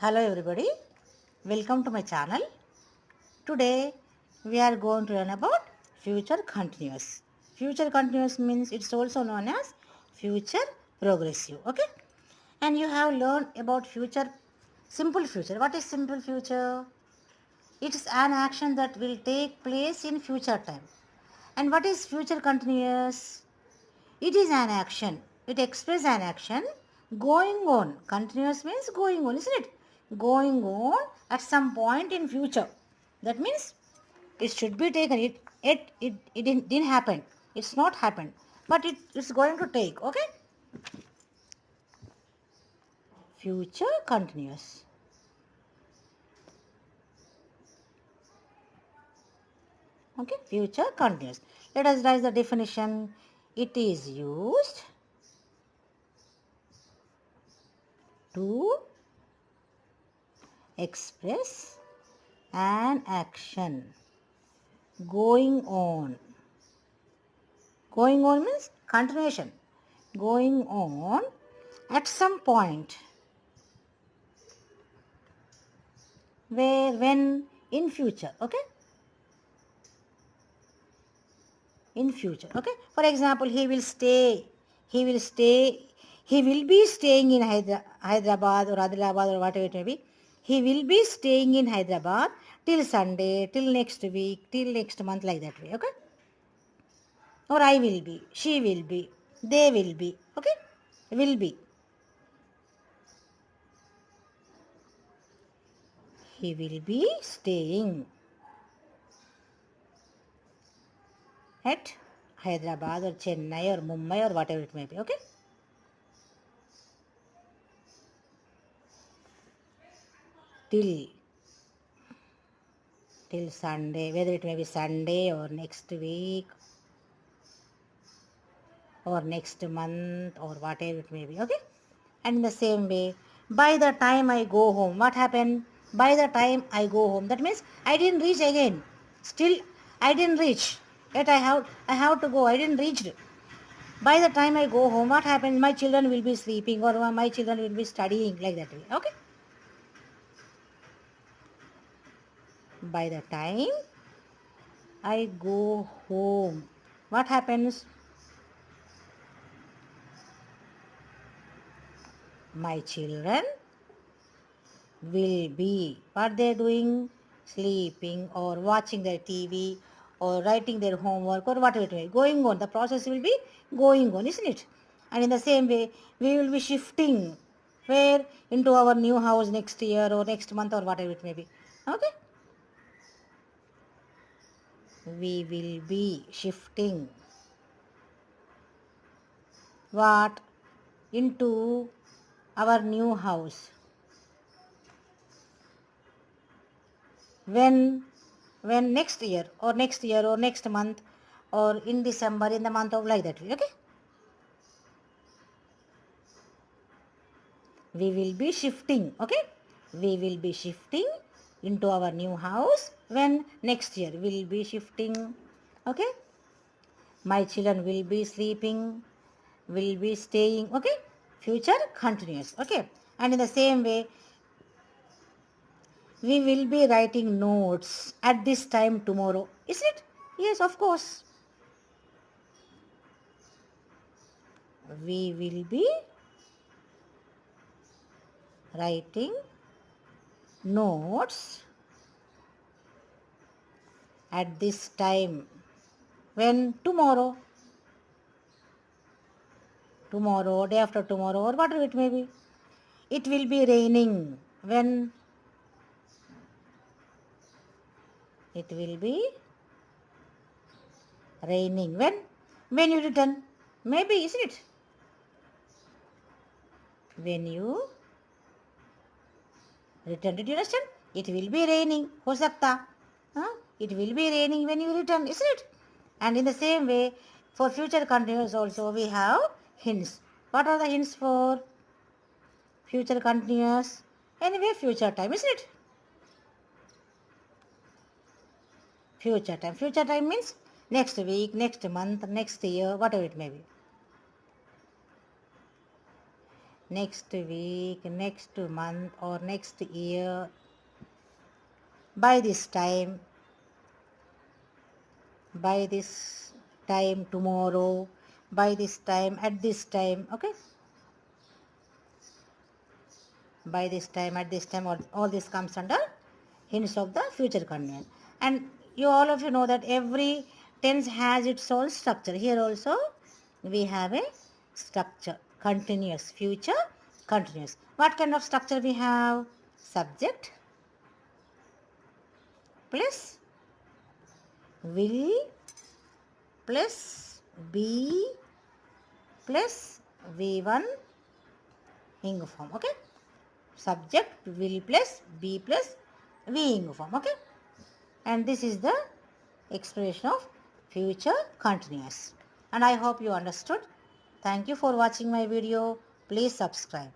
Hello everybody, welcome to my channel. Today we are going to learn about future continuous. Future continuous means it's also known as future progressive. Okay, and you have learned about future simple future. What is simple future? It's an action that will take place in future time. And what is future continuous? It is an action. It expresses an action going on. Continuous means going on, isn't it? Going on at some point in future. That means it should be taken. It didn't happen. It's not happened. But it's going to take. Okay? Future continuous. Okay? Future continuous. Let us write the definition. It is used to express an action going on. Going on means continuation. Going on at some point where when in future. Okay? In future. Okay? For example, he will be staying in Hyderabad or Adilabad or whatever it may be. He will be staying in Hyderabad till Sunday, till next week, till next month, like that way. Okay? Or I will be, she will be, they will be. Okay? Will be. He will be staying at Hyderabad or Chennai or Mumbai or whatever it may be. Okay? Till Sunday, whether it may be Sunday or next week or next month or whatever it may be. Okay? And in the same way, by the time I go home, what happened? By the time I go home, that means I didn't reach again. Still, I didn't reach. Yet I have to go. I didn't reach. By the time I go home, what happens? My children will be sleeping or my children will be studying, like that way. Okay? By the time I go home, what happens? My children will be, what they're doing? Sleeping or watching their TV or writing their homework or whatever it may be. Going on. The process will be going on, isn't it? And in the same way, we will be shifting where? Into our new house next year or next month or whatever it may be. Okay? We will be shifting what? Into our new house. When next year or next month or in December, in the month of, like that. Okay? We will be shifting. Okay? We will be shifting into our new house when next year. We will be shifting. Okay? My children will be sleeping, will be staying. Okay? Future continuous. Okay? And in the same way, we will be writing notes at this time tomorrow. Is it? Yes, of course. We will be writing notes at this time. When? Tomorrow. Tomorrow, day after tomorrow, or whatever it may be. It will be raining. When? It will be raining. When? When you return. Maybe, isn't it? When you return. Did you understand? It will be raining. Ho sakta. Huh? It will be raining when you return, isn't it? And in the same way, for future continuous also we have hints. What are the hints for future continuous? Anyway, future time, isn't it? Future time. Future time means next week, next month, next year, whatever it may be. next week, next month, or next year, by this time, tomorrow, by this time, at this time, okay? By this time, at this time, all this comes under hints of the future continuous. And all of you know that every tense has its own structure. Here also we have a structure, continuous, future continuous. What kind of structure we have? Subject plus will plus be plus V1 ing form, okay? Subject will plus be plus V ing form, okay? And this is the expression of future continuous. And I hope you understood. Thank you for watching my video. Please subscribe.